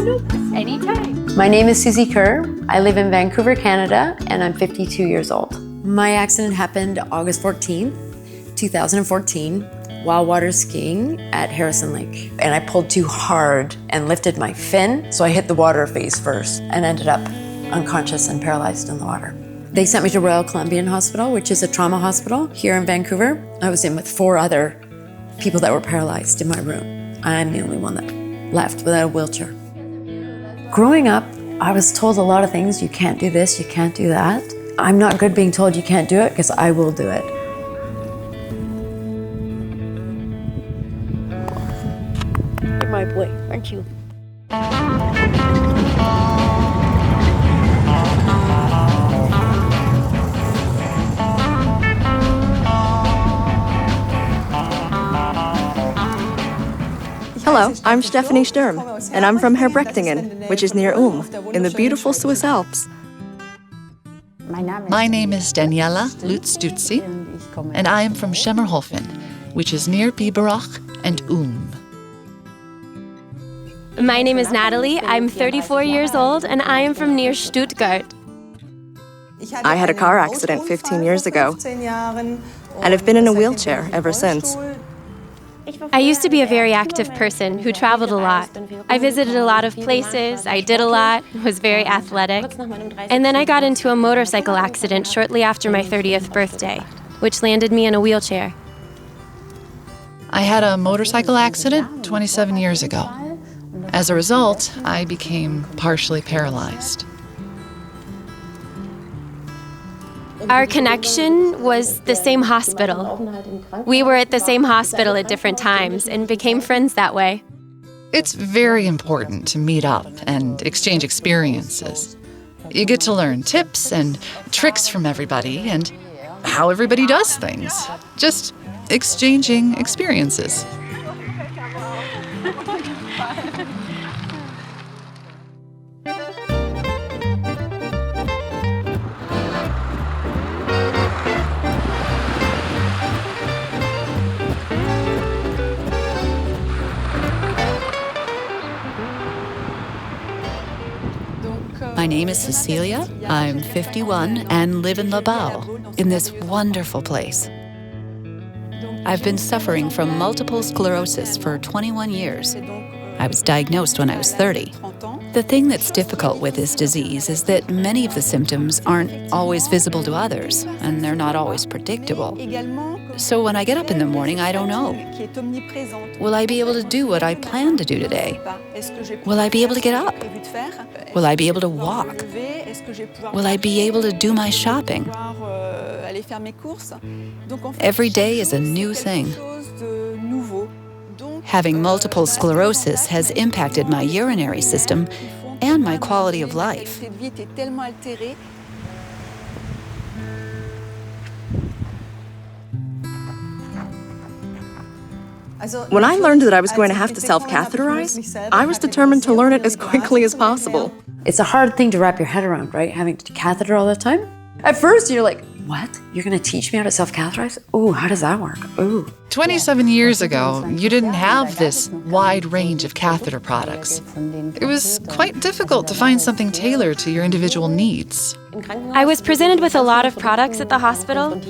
Anytime. My name is Susi Kerr. I live in Vancouver, Canada, and I'm 52 years old. My accident happened August 14th, 2014, while water skiing at Harrison Lake. And I pulled too hard and lifted my fin, so I hit the water face first and ended up unconscious and paralyzed in the water. They sent me to Royal Columbian Hospital, which is a trauma hospital here in Vancouver. I was in with 4 other people that were paralyzed in my room. I'm the only one that left without a wheelchair. Growing up, I was told a lot of things. You can't do this, you can't do that. I'm not good being told you can't do it because I will do it. You're my boy, aren't you? Hello, I'm Stephanie Sturm, and I'm from Herbrechtingen, which is near Ulm, in the beautiful Swiss Alps. My name is Daniela Lutz-Dutzi, and I am from Schemmerhofen, which is near Biberach and Ulm. My name is Natalie. I'm 34 years old, and I am from near Stuttgart. I had a car accident 15 years ago, and I've been in a wheelchair ever since. I used to be a very active person who traveled a lot. I visited a lot of places, I did a lot, was very athletic. And then I got into a motorcycle accident shortly after my 30th birthday, which landed me in a wheelchair. I had a motorcycle accident 27 years ago. As a result, I became partially paralyzed. Our connection was the same hospital. We were at the same hospital at different times and became friends that way. It's very important to meet up and exchange experiences. You get to learn tips and tricks from everybody and how everybody does things. Just exchanging experiences. My name is Cecilia. I'm 51 and live in Labau, in this wonderful place. I've been suffering from multiple sclerosis for 21 years. I was diagnosed when I was 30. The thing that's difficult with this disease is that many of the symptoms aren't always visible to others, and they're not always predictable. So when I get up in the morning, I don't know. Will I be able to do what I plan to do today? Will I be able to get up? Will I be able to walk? Will I be able to do my shopping? Every day is a new thing. Having multiple sclerosis has impacted my urinary system and my quality of life. When I learned that I was going to have to self-catheterize, I was determined to learn it as quickly as possible. It's a hard thing to wrap your head around, right? Having to catheter all the time. At first, you're like, what? You're going to teach me how to self-catheterize? Ooh, how does that work? Ooh. 27 years ago, you didn't have this wide range of catheter products. It was quite difficult to find something tailored to your individual needs. I was presented with a lot of products at the hospital.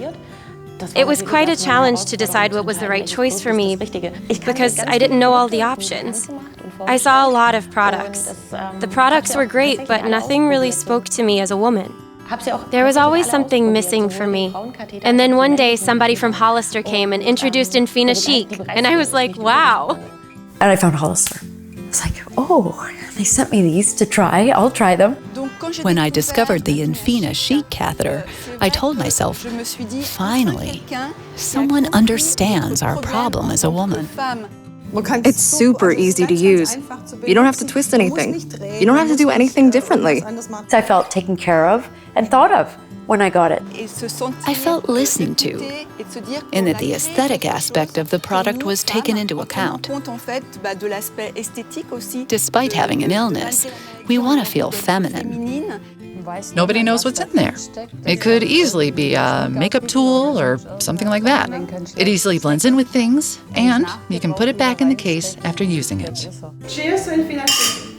It was quite a challenge to decide what was the right choice for me because I didn't know all the options. I saw a lot of products. The products were great, but nothing really spoke to me as a woman. There was always something missing for me. And then one day, somebody from Hollister came and introduced Infyna Chic, and I was like, wow. And I found Hollister. It's like, oh, they sent me these to try. I'll try them. When I discovered the Infyna Chic catheter, I told myself, finally, someone understands our problem as a woman. It's super easy to use. You don't have to twist anything. You don't have to do anything differently. I felt taken care of and thought of when I got it. I felt listened to, in that the aesthetic aspect of the product was taken into account. Despite having an illness, we want to feel feminine. Nobody knows what's in there. It could easily be a makeup tool or something like that. It easily blends in with things, and you can put it back in the case after using it. Cheers to Infyna Chic.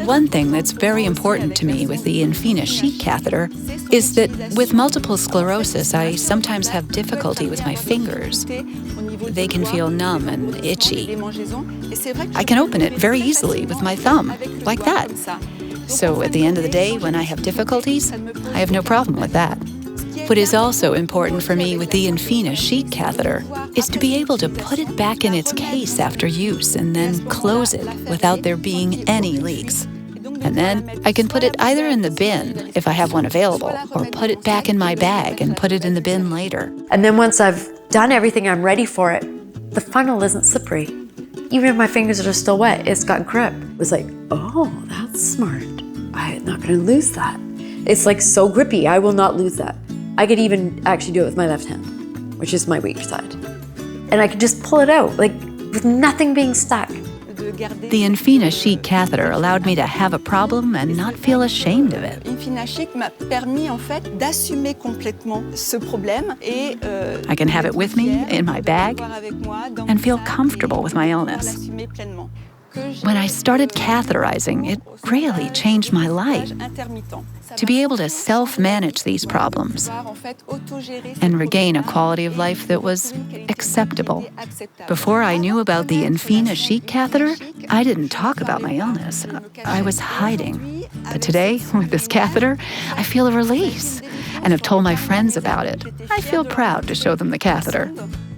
One thing that's very important to me with the Infyna Chic catheter is that with multiple sclerosis, I sometimes have difficulty with my fingers. They can feel numb and itchy. I can open it very easily with my thumb, like that. So at the end of the day, when I have difficulties, I have no problem with that. What is also important for me with the Infyna Chic catheter is to be able to put it back in its case after use and then close it without there being any leaks. And then I can put it either in the bin, if I have one available, or put it back in my bag and put it in the bin later. And then once I've done everything, I'm ready for it, the funnel isn't slippery. Even if my fingers are still wet, it's got grip. It's like, oh, that's smart. I'm not gonna lose that. It's like so grippy, I will not lose that. I could even actually do it with my left hand, which is my weaker side. And I could just pull it out, like with nothing being stuck. The Infyna Chic catheter allowed me to have a problem and not feel ashamed of it. Infyna Chic m'a permis en fait d'assumer complètement ce problème et I can have it with me in my bag and feel comfortable with my illness. When I started catheterizing, it really changed my life. To be able to self-manage these problems and regain a quality of life that was acceptable. Before I knew about the Infyna Chic catheter, I didn't talk about my illness. I was hiding. But today, with this catheter, I feel a release and have told my friends about it. I feel proud to show them the catheter.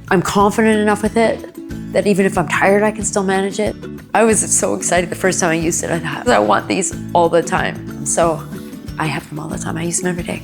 I'm confident enough with it that even if I'm tired, I can still manage it. I was so excited the first time I used it. I thought, I want these all the time. So I have them all the time. I use them every day.